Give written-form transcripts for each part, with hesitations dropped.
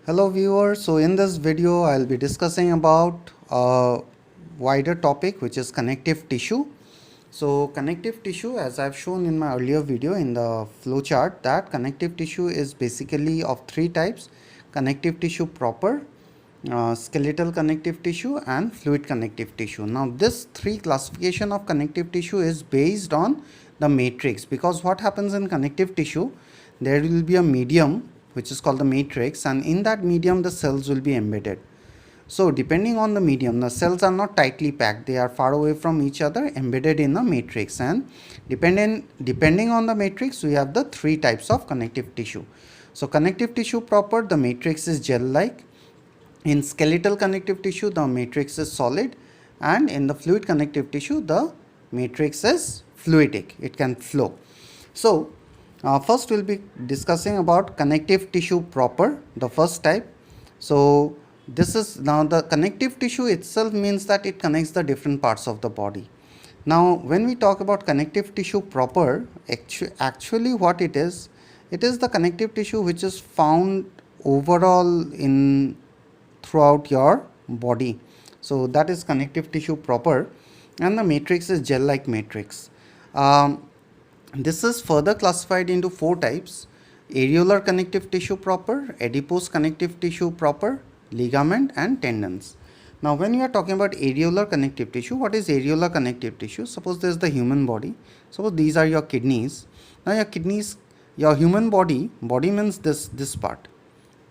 Hello viewers, so in this video I'll be discussing about a wider topic which is connective tissue. So connective tissue, as I've shown in my earlier video in the flowchart, that connective tissue is basically of three types: connective tissue proper, skeletal connective tissue and fluid connective tissue. Now this three classification of connective tissue is based on the matrix, because what happens in connective tissue, there will be a medium which is called the matrix, and in that medium the cells will be embedded. So depending on the medium, the cells are not tightly packed, they are far away from each other, embedded in a matrix, and depending on the matrix we have the three types of connective tissue. So connective tissue proper, the matrix is gel like. In skeletal connective tissue the matrix is solid, and in the fluid connective tissue the matrix is fluidic, it can flow. So first we'll be discussing about connective tissue proper, the first type. So this is, now the connective tissue itself means that it connects the different parts of the body. Now when we talk about connective tissue proper, actually what it is the connective tissue which is found overall in throughout your body. So that is connective tissue proper, and the matrix is gel like matrix. This is further classified into four types: areolar connective tissue proper, adipose connective tissue proper, ligament and tendons. Now when you are talking about areolar connective tissue, what is areolar connective tissue? Suppose this is the human body, suppose these are your kidneys. Now your kidneys, your human body means this part,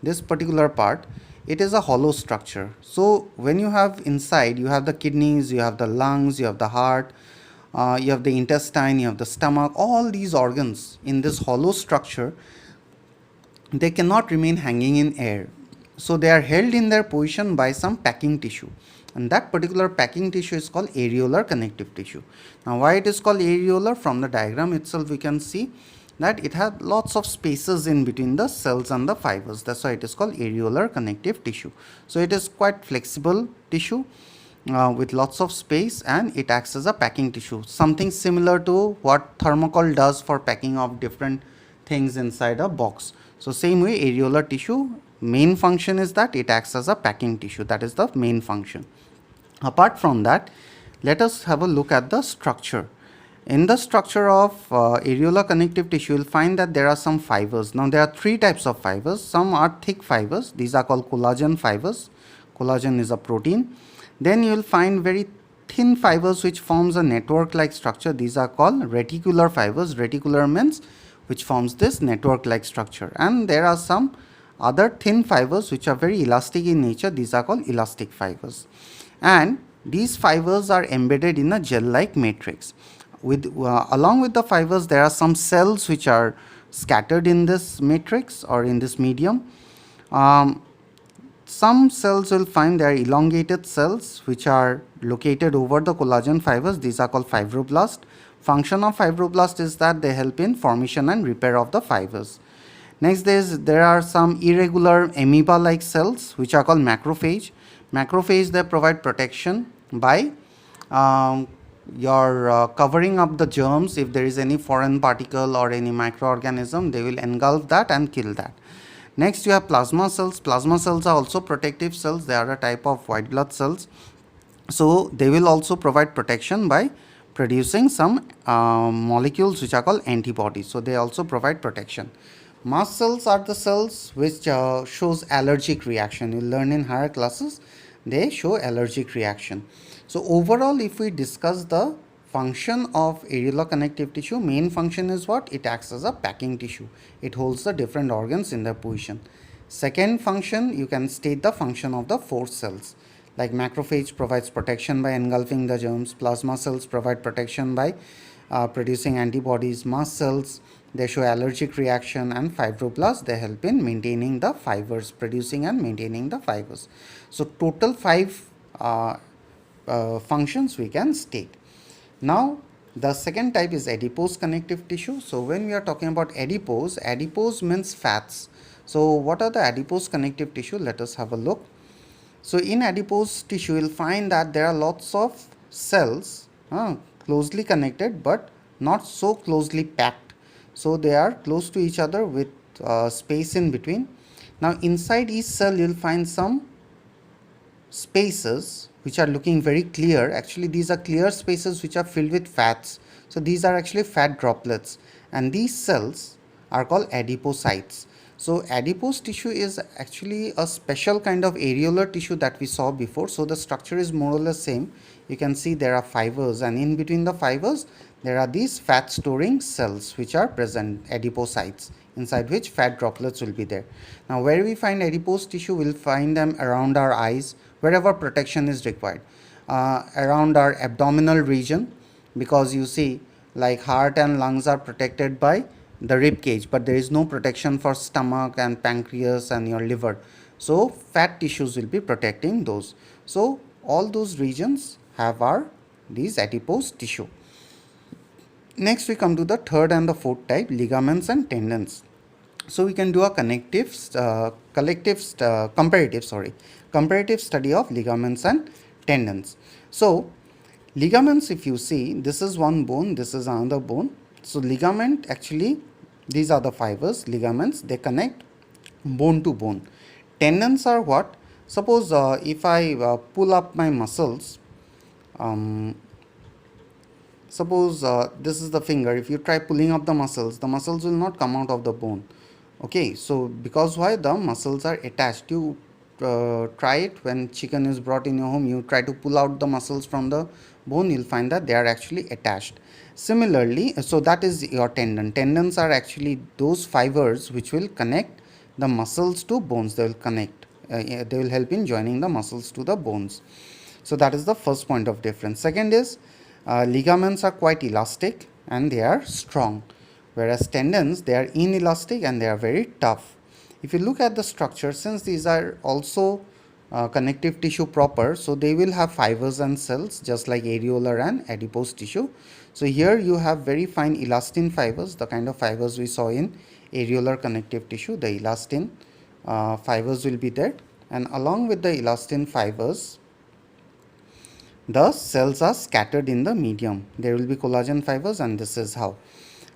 this particular part, it is a hollow structure. So when you have inside, you have the kidneys, you have the lungs, you have the heart, you have the intestine, you have the stomach, all these organs in this hollow structure, they cannot remain hanging in air. So they are held in their position by some packing tissue, and that particular packing tissue is called areolar connective tissue. Now why it is called areolar? From the diagram itself we can see that it has lots of spaces in between the cells and the fibers. That's why it is called areolar connective tissue. So it is quite flexible tissue with lots of space, and it acts as a packing tissue, something similar to what thermocol does for packing of different things inside a box. So same way, areolar tissue main function is that it acts as a packing tissue. That is the main function. Apart from that, let us have a look at the structure. In the structure of areolar connective tissue, you will find that there are some fibers. Now there are three types of fibers. Some are thick fibers, these are called collagen fibers. Collagen is a protein. Then you will find very thin fibers which forms a network like structure. These are called reticular fibers. Reticular means which forms this network like structure. And there are some other thin fibers which are very elastic in nature. These are called elastic fibers. And these fibers are embedded in a gel like matrix. Along with the fibers, there are some cells which are scattered in this matrix or in this medium. Some cells will find they are elongated cells which are located over the collagen fibers. These are called fibroblasts. Function of fibroblast is that they help in formation and repair of the fibers. Next, there are some irregular amoeba like cells which are called macrophage. Macrophage, they provide protection by covering up the germs. If there is any foreign particle or any microorganism, they will engulf that and kill that. Next, you have plasma cells. Plasma cells are also protective cells. They are a type of white blood cells. So they will also provide protection by producing some molecules which are called antibodies. So they also provide protection. Mast cells are the cells which shows allergic reaction. You learn in higher classes, they show allergic reaction. So overall, if we discuss the function of areolar connective tissue, main function is what? It acts as a packing tissue. It holds the different organs in their position. Second function, you can state the function of the four cells. Like macrophage provides protection by engulfing the germs. Plasma cells provide protection by producing antibodies. Mast cells, they show allergic reaction, and fibroblasts, they help in maintaining the fibers, producing and maintaining the fibers. So total 5 functions we can state. Now the second type is adipose connective tissue. So when we are talking about adipose, adipose means fats. So what are the adipose connective tissue? Let us have a look. So in adipose tissue, you will find that there are lots of cells closely connected but not so closely packed. So they are close to each other with space in between. Now inside each cell you'll find some spaces which are looking very clear. Actually these are clear spaces which are filled with fats. So these are actually fat droplets, and these cells are called adipocytes. So adipose tissue is actually a special kind of areolar tissue that we saw before. So the structure is more or less same. You can see there are fibers, and in between the fibers there are these fat storing cells which are present, adipocytes, inside which fat droplets will be there. Now where we find adipose tissue, we'll find them around our eyes, wherever protection is required, around our abdominal region, because you see, like heart and lungs are protected by the rib cage, but there is no protection for stomach and pancreas and your liver. So fat tissues will be protecting those. So all those regions have these adipose tissue. Next we come to the third and the fourth type, ligaments and tendons. So we can do a comparative study of ligaments and tendons. So ligaments, if you see, this is one bone, this is another bone. So ligament, actually these are the fibers. Ligaments, they connect bone to bone. Tendons are what? Suppose if I pull up my muscles, suppose this is the finger. If you try pulling up the muscles will not come out of the bone. Okay, so because why? The muscles are attached. You try it when chicken is brought in your home, you try to pull out the muscles from the bone, you'll find that they are actually attached. Similarly, so that is your tendon. Tendons are actually those fibers which will connect the muscles to bones. They will connect, they will help in joining the muscles to the bones. So that is the first point of difference. Second is ligaments are quite elastic and they are strong, whereas tendons, they are inelastic and they are very tough. If you look at the structure, since these are also connective tissue proper, so they will have fibers and cells just like areolar and adipose tissue. So here you have very fine elastin fibers, the kind of fibers we saw in areolar connective tissue. The elastin fibers will be there, and along with the elastin fibers, the cells are scattered in the medium. There will be collagen fibers, and this is how.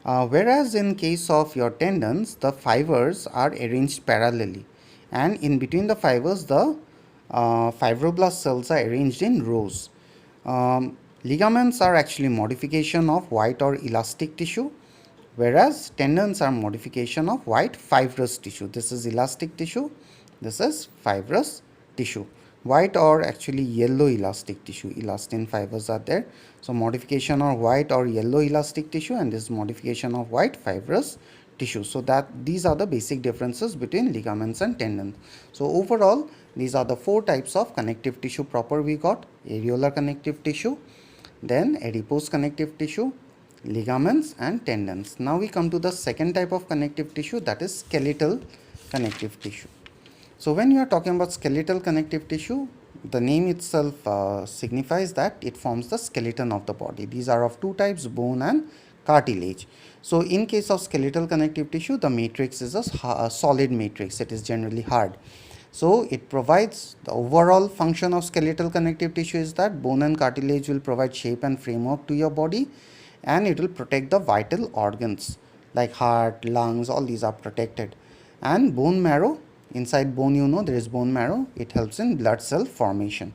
Whereas in case of your tendons, the fibers are arranged parallelly, and in between the fibers, the fibroblast cells are arranged in rows. Ligaments are actually modification of white or elastic tissue, whereas tendons are modification of white fibrous tissue. This is elastic tissue, this is fibrous tissue. White or actually yellow elastic tissue, elastin fibers are there. So modification of white or yellow elastic tissue, and this modification of white fibrous tissue. So that these are the basic differences between ligaments and tendons. So overall, these are the four types of connective tissue proper we got: areolar connective tissue, then adipose connective tissue, ligaments and tendons. Now we come to the second type of connective tissue, that is skeletal connective tissue. So when you are talking about skeletal connective tissue, the name itself signifies that it forms the skeleton of the body. These are of two types, bone and cartilage. So in case of skeletal connective tissue, the matrix is a solid matrix. It is generally hard. So it provides the overall function of skeletal connective tissue is that bone and cartilage will provide shape and framework to your body, and it will protect the vital organs like heart, lungs, all these are protected. And bone marrow, inside bone, you know, there is bone marrow. It helps in blood cell formation.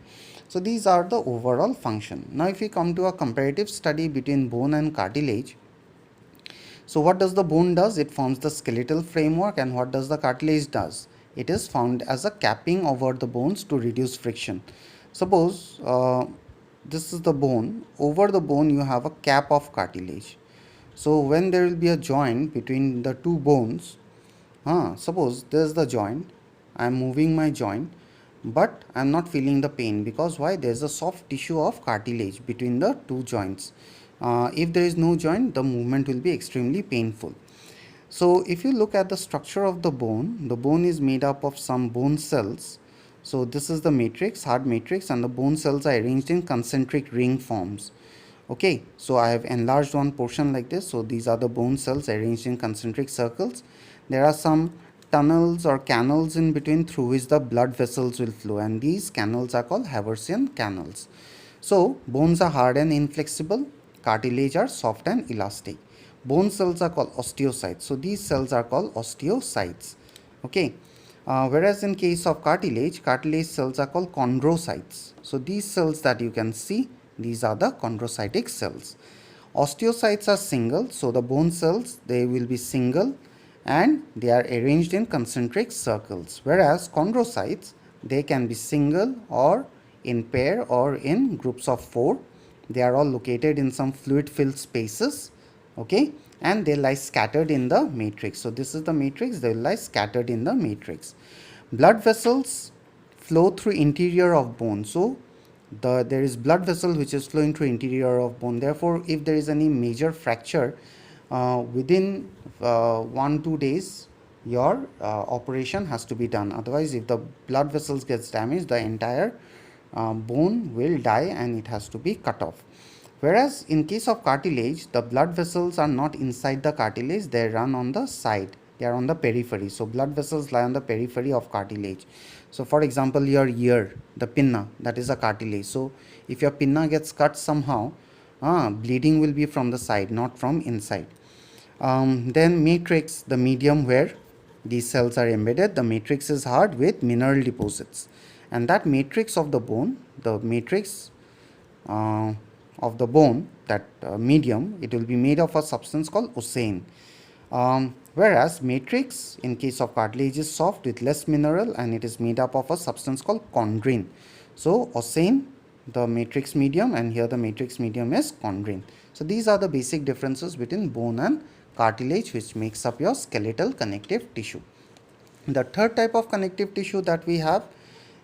So these are the overall function. Now if we come to a comparative study between bone and cartilage, so what does the bone does? It forms the skeletal framework, and what does the cartilage does? It is found as a capping over the bones to reduce friction. Suppose this is the bone. Over the bone you have a cap of cartilage. So when there will be a joint between the two bones, suppose this is the joint, I am moving my joint, but I am not feeling the pain, because why? There is a soft tissue of cartilage between the two joints. If there is no joint, the movement will be extremely painful. So if you look at the structure of the bone is made up of some bone cells. So this is the matrix, hard matrix, and the bone cells are arranged in concentric ring forms. Okay, so I have enlarged one portion like this. So these are the bone cells arranged in concentric circles. There are some tunnels or canals in between through which the blood vessels will flow, and these canals are called Haversian canals. So bones are hard and inflexible, cartilage are soft and elastic. Bone cells are called osteocytes. So these cells are called osteocytes. Okay. Whereas in case of cartilage, cartilage cells are called chondrocytes. So these cells that you can see, these are the chondrocytic cells. Osteocytes are single, so the bone cells, they will be single and they are arranged in concentric circles. Whereas chondrocytes, they can be single or in pair or in groups of 4. They are all located in some fluid filled spaces, okay, and they lie scattered in the matrix. So this is the matrix, they lie scattered in the matrix. Blood vessels flow through interior of bone. So there is blood vessel which is flowing through interior of bone. Therefore, if there is any major fracture within 1-2 days, your operation has to be done. Otherwise, if the blood vessels gets damaged, the entire bone will die and it has to be cut off. Whereas in case of cartilage, the blood vessels are not inside the cartilage, they run on the side, they are on the periphery. So blood vessels lie on the periphery of cartilage. So for example, your ear, the pinna, that is a cartilage. So if your pinna gets cut somehow, bleeding will be from the side, not from inside. Then matrix, the medium where these cells are embedded, the matrix is hard with mineral deposits. And that matrix of the bone, the matrix of the bone, that medium, it will be made of a substance called ossein. Whereas matrix in case of cartilage is soft with less mineral and it is made up of a substance called chondrine. So ossein, the matrix medium, and here the matrix medium is chondrine. So these are the basic differences between bone and cartilage which makes up your skeletal connective tissue. The third type of connective tissue that we have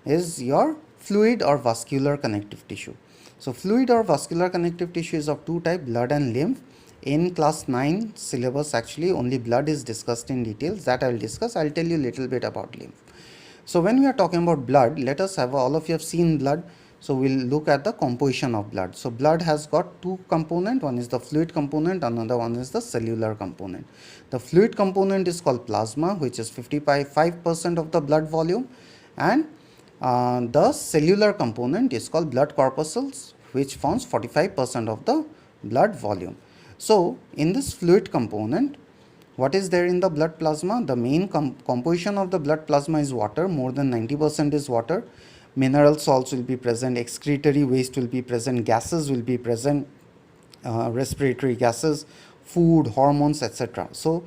is your fluid or vascular connective tissue. So fluid or vascular connective tissue is of two types, blood and lymph. In class 9 syllabus actually only blood is discussed in details, that I will discuss. I will tell you a little bit about lymph. So when we are talking about blood, let us have, all of you have seen blood, so we will look at the composition of blood. So blood has got two components, one is the fluid component, another one is the cellular component. The fluid component is called plasma, which is 55% of the blood volume, and the cellular component is called blood corpuscles, which forms 45% of the blood volume. So in this fluid component, what is there in the blood plasma? The main composition of the blood plasma is water, more than 90% is water. Mineral salts will be present, excretory waste will be present, gases will be present, respiratory gases, food, hormones, etc. So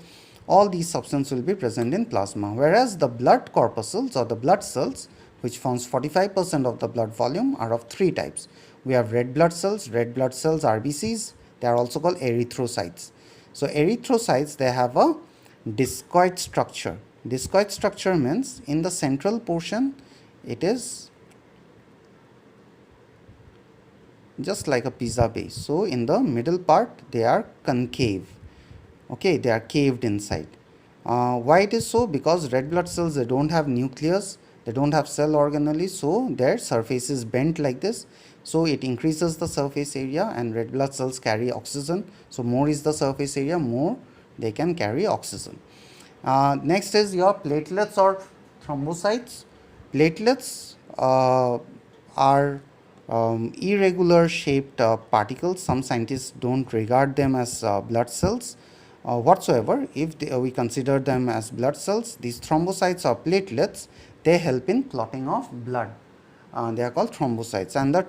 all these substances will be present in plasma. Whereas the blood corpuscles or the blood cells, which forms 45% of the blood volume, are of three types. We have red blood cells, RBCs. They are also called erythrocytes. So erythrocytes, they have a discoid structure. Discoid structure means in the central portion, it is just like a pizza base. So in the middle part, they are concave. Okay, they are caved inside. Why it is so? Because red blood cells, they don't have nucleus, they don't have cell organelles, so their surface is bent like this. So it increases the surface area, and red blood cells carry oxygen. So more is the surface area, more they can carry oxygen. Next is your platelets or thrombocytes. Platelets are irregular shaped particles. Some scientists don't regard them as blood cells whatsoever. If we consider them as blood cells, these thrombocytes or platelets, they help in clotting of blood. They are called thrombocytes. And the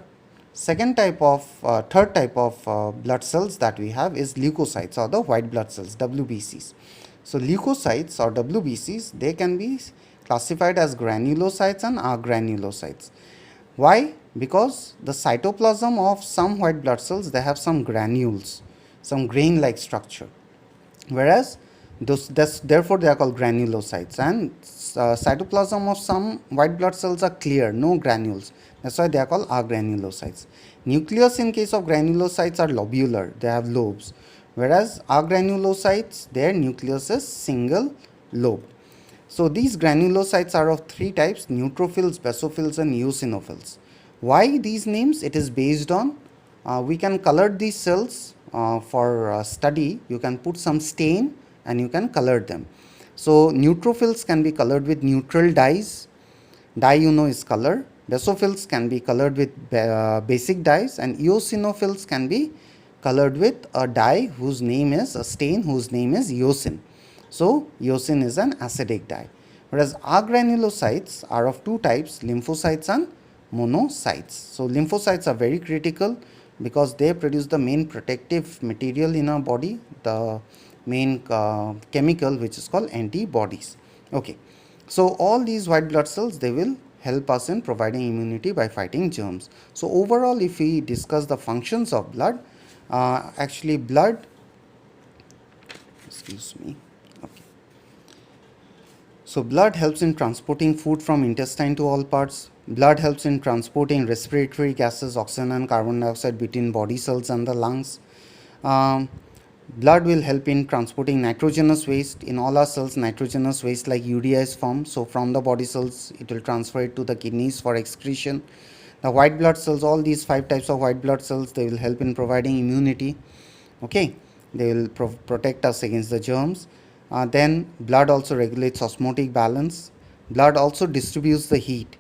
third type of blood cells that we have is leukocytes or the white blood cells, WBCs. So leukocytes or WBCs, they can be classified as granulocytes and agranulocytes. Why? Because the cytoplasm of some white blood cells, they have some granules, some grain-like structure. Whereas therefore they are called granulocytes, and cytoplasm of some white blood cells are clear, no granules. That's why they are called agranulocytes. Nucleus in case of granulocytes are lobular, they have lobes. Whereas agranulocytes, their nucleus is single lobe. So these granulocytes are of three types: neutrophils, basophils, and eosinophils. Why these names? It is based on, we can color these cells for study. You can put some stain and you can color them. So neutrophils can be colored with neutral dyes. Dye, you know, is color. Basophils can be colored with basic dyes, and eosinophils can be colored with a dye whose name is, a stain whose name is eosin. So eosin is an acidic dye. Whereas agranulocytes are of two types, lymphocytes and monocytes. So lymphocytes are very critical because they produce the main protective material in our body, the main chemical which is called antibodies. Okay, so all these white blood cells, they will help us in providing immunity by fighting germs. So overall, if we discuss the functions of blood, actually blood, excuse me, okay. So blood helps in transporting food from intestine to all parts. Blood helps in transporting respiratory gases, oxygen and carbon dioxide between body cells and the lungs. Um, Blood will help in transporting nitrogenous waste. In all our cells, nitrogenous waste like urea is formed. So from the body cells, it will transfer it to the kidneys for excretion. The white blood cells, all these 5 types of white blood cells, they will help in providing immunity. Okay, they will protect us against the germs. Then blood also regulates osmotic balance. Blood also distributes the heat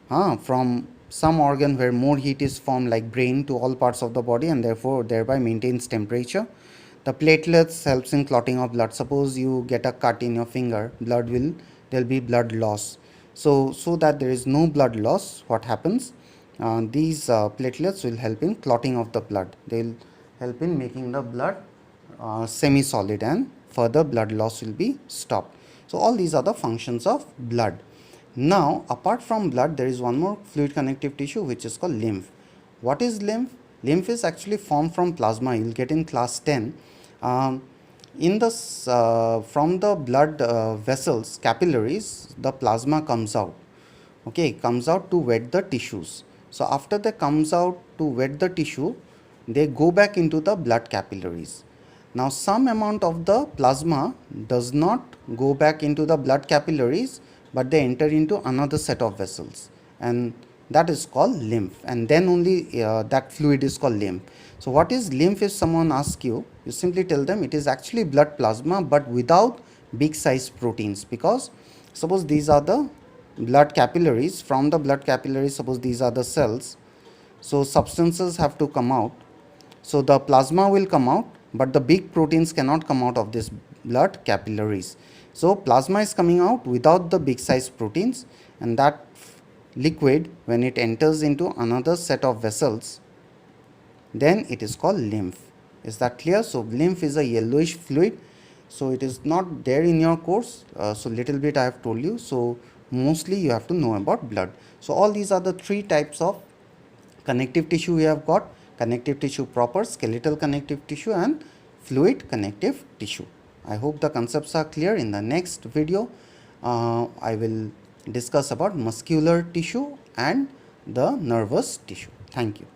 from some organ where more heat is formed, like brain, to all parts of the body, and therefore thereby maintains temperature. The platelets helps in clotting of blood. Suppose you get a cut in your finger, there will be blood loss. So that there is no blood loss, what happens? These platelets will help in clotting of the blood. They will help in making the blood semi-solid, and further blood loss will be stopped. So all these are the functions of blood. Now, apart from blood, there is one more fluid connective tissue which is called lymph. What is lymph? Lymph is actually formed from plasma. You will get in class 10. In this, from the blood vessels, capillaries, the plasma comes out. Okay, comes out to wet the tissues. So after that comes out to wet the tissue, they go back into the blood capillaries. Now some amount of the plasma does not go back into the blood capillaries, but they enter into another set of vessels, and that is called lymph, and then only that fluid is called lymph. So what is lymph? If someone asks you, you simply tell them it is actually blood plasma but without big size proteins, because suppose these are the blood capillaries. From the blood capillaries, suppose these are the cells, so substances have to come out. So the plasma will come out, but the big proteins cannot come out of this blood capillaries. So plasma is coming out without the big size proteins, and that liquid, when it enters into another set of vessels, then it is called lymph. Is that clear? So lymph is a yellowish fluid. So it is not there in your course. So little bit I have told you. So mostly you have to know about blood. So all these are the 3 types of connective tissue we have got: connective tissue proper, skeletal connective tissue, and fluid connective tissue. I hope the concepts are clear. In the next video, I will discuss about muscular tissue and the nervous tissue. Thank you.